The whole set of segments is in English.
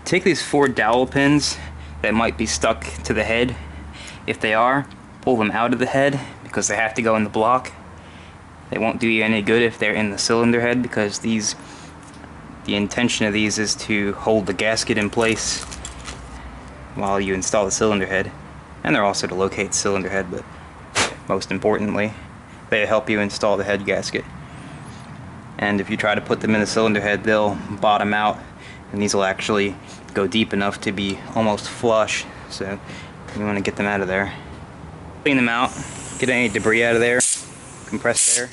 Take these 4 dowel pins that might be stuck to the head. If they are, pull them out of the head because they have to go in the block. They won't do you any good if they're in the cylinder head, because the intention of these is to hold the gasket in place while you install the cylinder head. And they're also to locate the cylinder head, but most importantly, they help you install the head gasket. And if you try to put them in the cylinder head, they'll bottom out, and these will actually go deep enough to be almost flush, so you want to get them out of there. Clean them out, get any debris out of there, compressed air.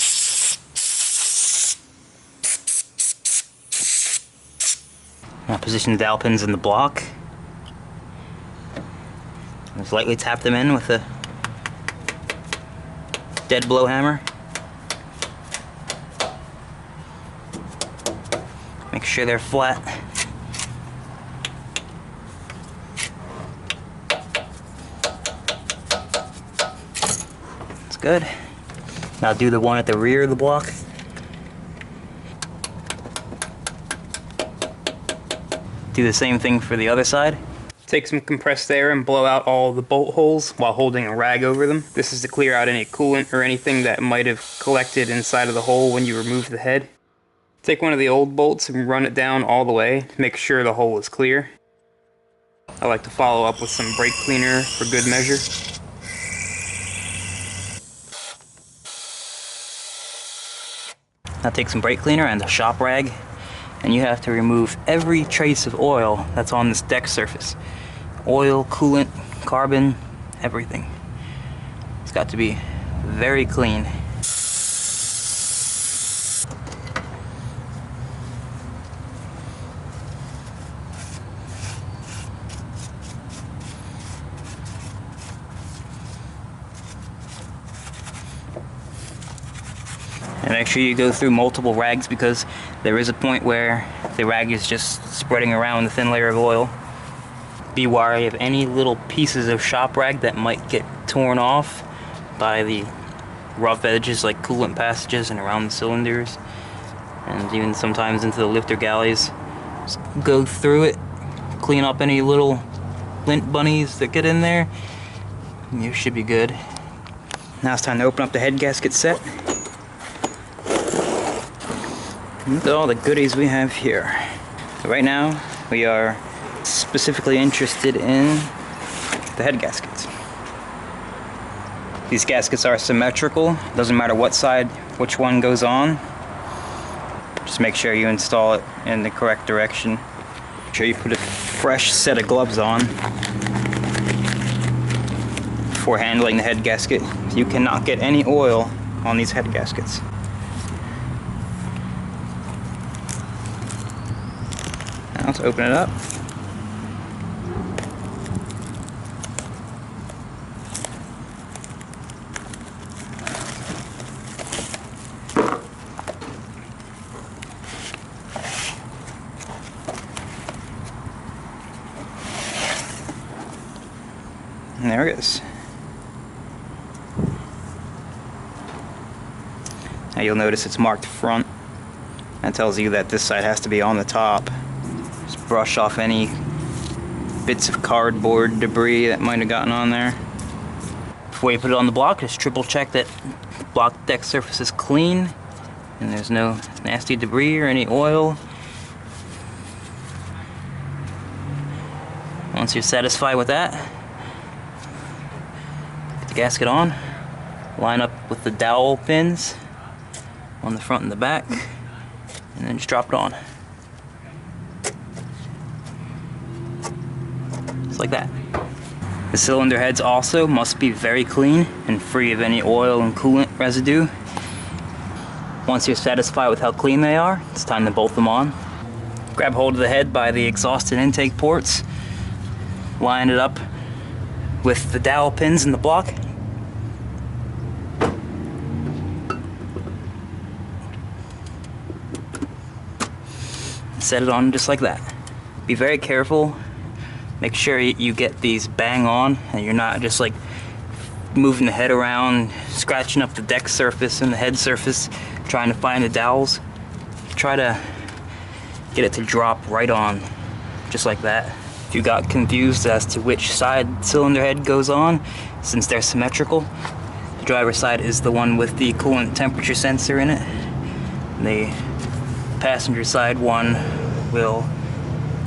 Now position the dowel pins in the block. Just lightly tap them in with a dead blow hammer. Make sure they're flat. That's good. Now do the one at the rear of the block. Do the same thing for the other side. Take some compressed air and blow out all the bolt holes while holding a rag over them. This is to clear out any coolant or anything that might have collected inside of the hole when you remove the head. Take one of the old bolts and run it down all the way to make sure the hole is clear. I like to follow up with some brake cleaner for good measure. Now take some brake cleaner and a shop rag, and you have to remove every trace of oil that's on this deck surface. Oil, coolant, carbon, everything. It's got to be very clean. And make sure you go through multiple rags, because there is a point where the rag is just spreading around the thin layer of oil. Be wary of any little pieces of shop rag that might get torn off by the rough edges, like coolant passages and around the cylinders, and even sometimes into the lifter galleys. Just go through it, clean up any little lint bunnies that get in there, and you should be good. Now it's time to open up the head gasket set. Look at all the goodies we have here. So right now we are specifically interested in the head gaskets. These gaskets are symmetrical. Doesn't matter what side which one goes on. Just make sure you install it in the correct direction. Make sure you put a fresh set of gloves on before handling the head gasket. You cannot get any oil on these head gaskets. Now let's open it up. And there it is. Now you'll notice it's marked front. That tells you that this side has to be on the top. Just brush off any bits of cardboard debris that might have gotten on there. Before you put it on the block, just triple check that the block deck surface is clean and there's no nasty debris or any oil. Once you're satisfied with that, put the gasket on, line up with the dowel pins on the front and the back, and then just drop it on. Just like that. The cylinder heads also must be very clean and free of any oil and coolant residue. Once you're satisfied with how clean they are, it's time to bolt them on. Grab hold of the head by the exhaust and intake ports, line it up with the dowel pins in the block, set it on just like that. Be very careful. Make sure you get these bang on and you're not just like moving the head around, scratching up the deck surface and the head surface, trying to find the dowels. Try to get it to drop right on just like that. If you got confused as to which side cylinder head goes on, since they're symmetrical, the driver's side is the one with the coolant temperature sensor in it. The passenger side one will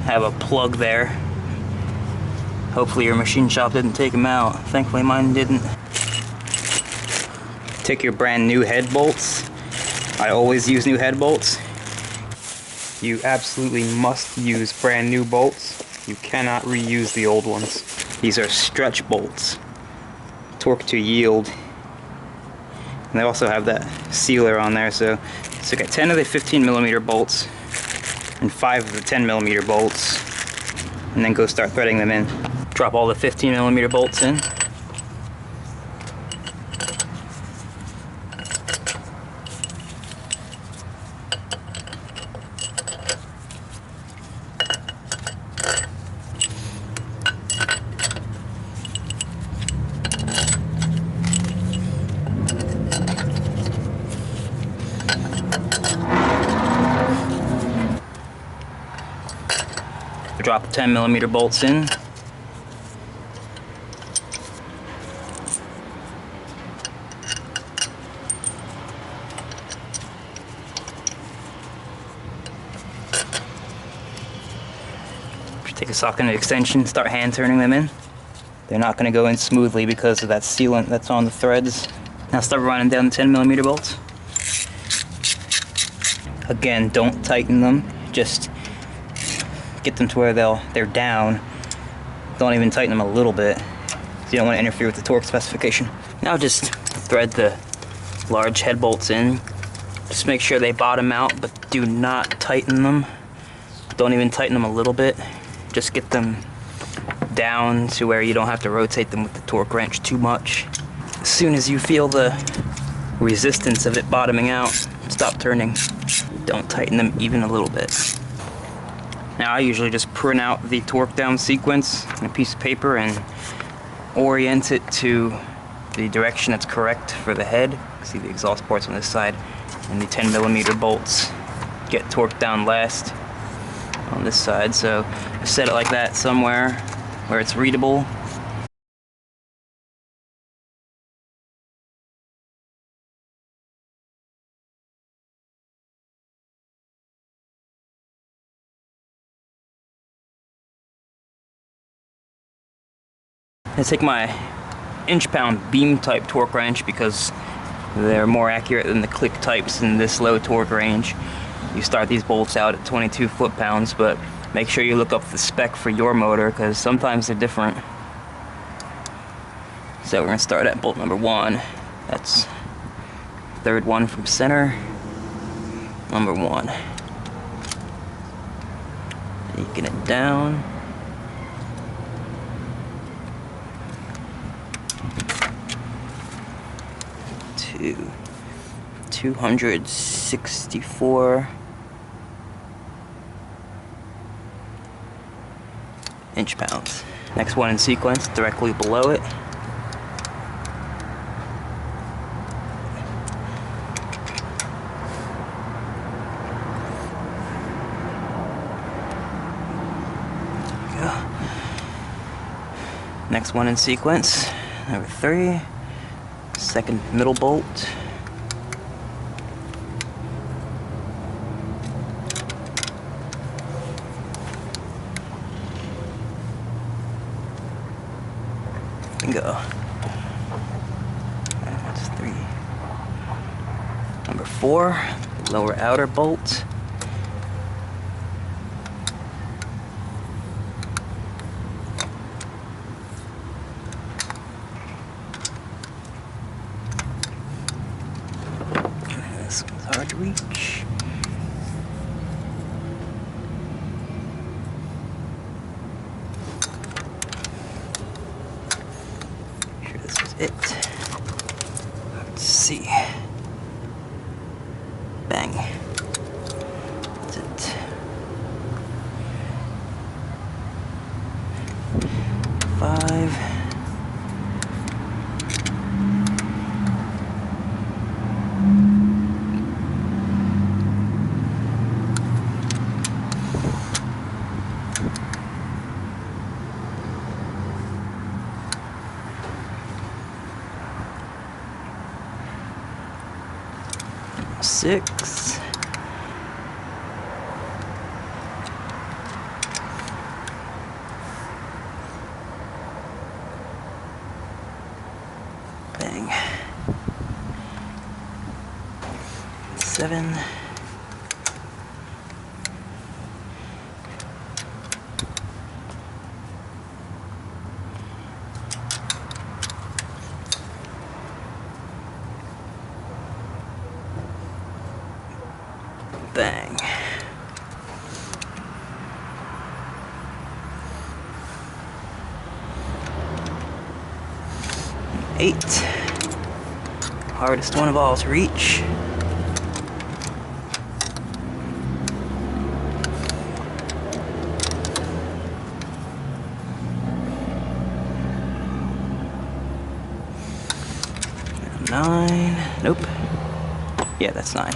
have a plug there. Hopefully your machine shop didn't take them out. Thankfully mine didn't. Take your brand new head bolts. I always use new head bolts. You absolutely must use brand new bolts. You cannot reuse the old ones. These are stretch bolts. Torque to yield. And they also have that sealer on there, so get 10 of the 15mm bolts and 5 of the 10mm bolts, and then go start threading them in. Drop all the 15mm bolts in. Drop the 10mm bolts in. Take a socket extension, start hand turning them in. They're not going to go in smoothly because of that sealant that's on the threads. Now start running down the 10mm bolts. Again, don't tighten them, just get them to where they're down. Don't even tighten them a little bit, so you don't want to interfere with the torque specification. Now just thread the large head bolts in. Just make sure they bottom out, but do not tighten them. Don't even tighten them a little bit. Just get them down to where you don't have to rotate them with the torque wrench too much. As soon as you feel the resistance of it bottoming out, stop turning. Don't tighten them even a little bit. Now I usually just print out the torque down sequence on a piece of paper and orient it to the direction that's correct for the head. See the exhaust ports on this side, and the 10mm bolts get torqued down last on this side. So I set it like that somewhere where it's readable. I take my inch-pound beam type torque wrench because they're more accurate than the click types in this low torque range. You start these bolts out at 22 foot-pounds, but make sure you look up the spec for your motor because sometimes they're different. So we're going to start at bolt number 1. That's third one from center. Number 1. Taking it down. To 264 inch-pounds. Next one in sequence, directly below it. There we go. Next one in sequence, number 3. Second middle bolt. Go. That's 3. Number 4, lower outer bolt. This one's hard to reach. This was it. Let's see. Bang. That's it. 5. 6. Bang. 7. Bang. 8. Hardest one of all to reach. 9. Nope. Yeah, that's 9.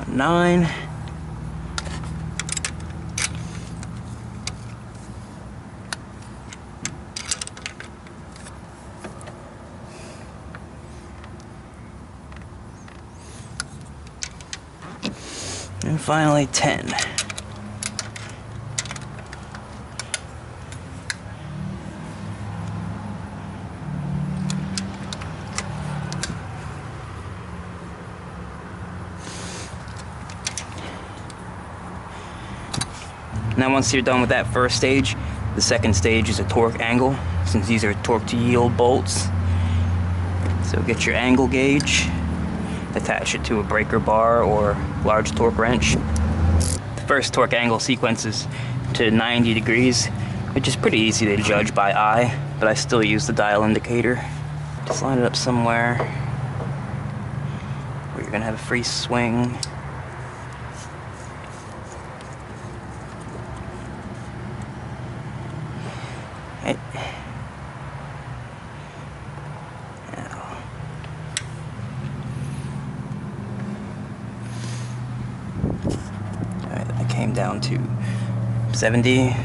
9. And finally 10. Now once you're done with that first stage, the second stage is a torque angle, since these are torque to yield bolts. So get your angle gauge, attach it to a breaker bar or large torque wrench. The first torque angle sequences to 90 degrees, which is pretty easy to judge by eye, but I still use the dial indicator. Just line it up somewhere where you're gonna have a free swing. Came down to 70,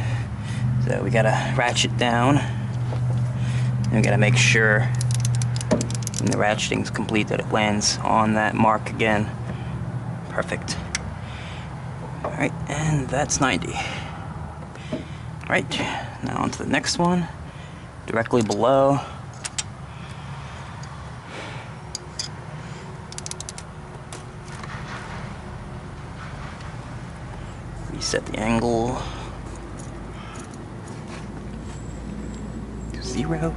so we gotta ratchet down, and we gotta make sure when the ratcheting's complete that it lands on that mark again. Perfect. Alright, and that's 90. Alright, now on to the next one, directly below. Reset the angle to 0.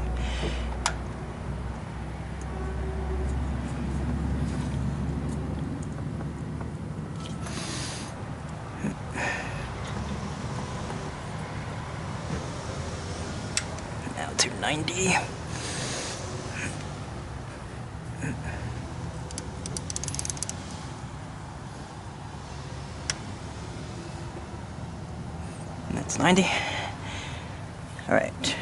Now to 90. That's 90. Alright.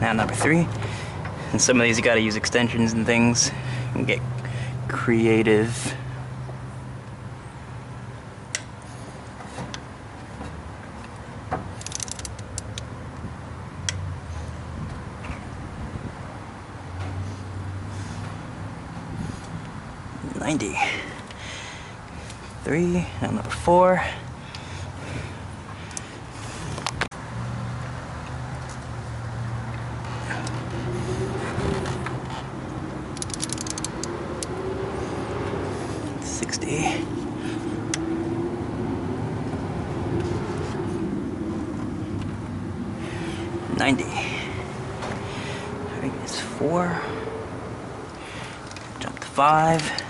Now number 3. And some of these you gotta use extensions and things and get creative. $90. 3, and number 4. $60. 90. Alright, it's 4. Jump to 5.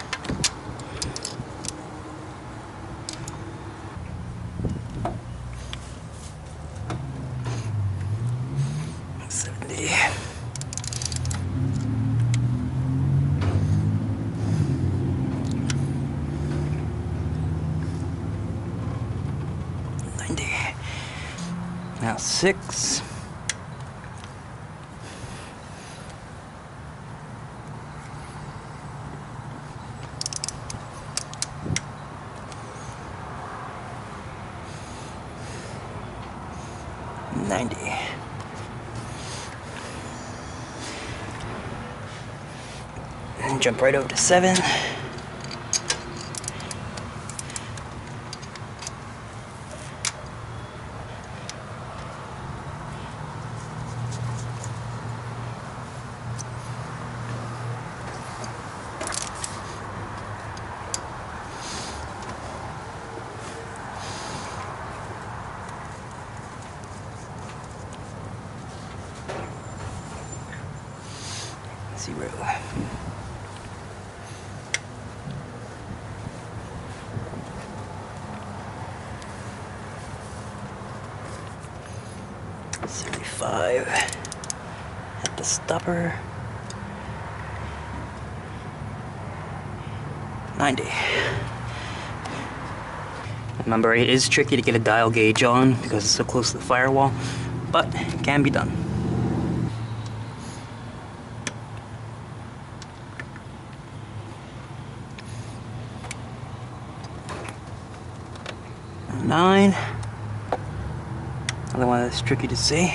70. 90. Now 6. 90. And jump right over to 7. Zero. $75 at the stopper. 90. Remember, it is tricky to get a dial gauge on because it's so close to the firewall, but it can be done. Nine. Another one that's tricky to see.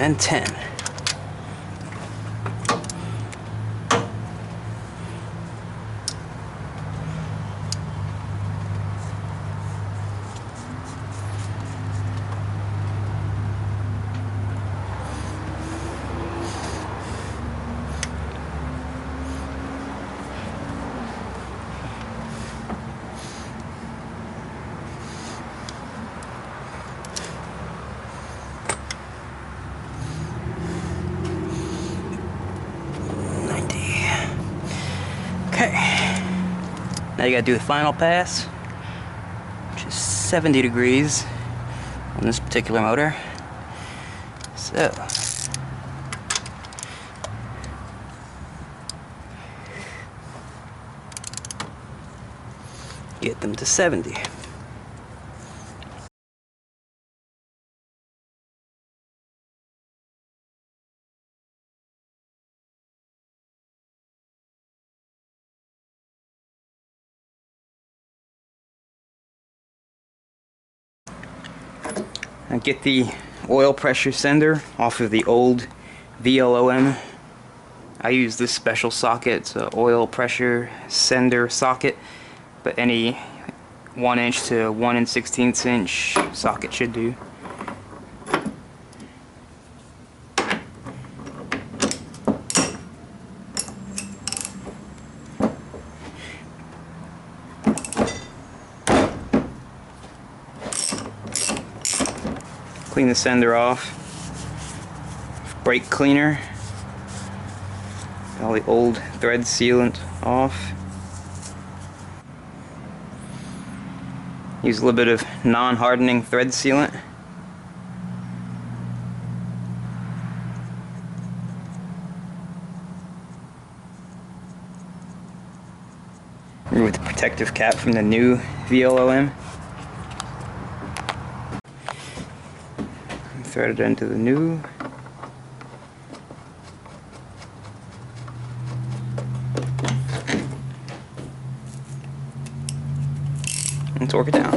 And 10. Okay, now you gotta do the final pass, which is 70 degrees on this particular motor. So, get them to 70. And get the oil pressure sender off of the old VLOM. I use this special socket. It's an oil pressure sender socket, but any 1" to 1 16" inch socket should do. Clean the sender off. Brake cleaner. All the old thread sealant off. Use a little bit of non-hardening thread sealant. Remove the protective cap from the new VLOM. Thread it into the new. And torque it down.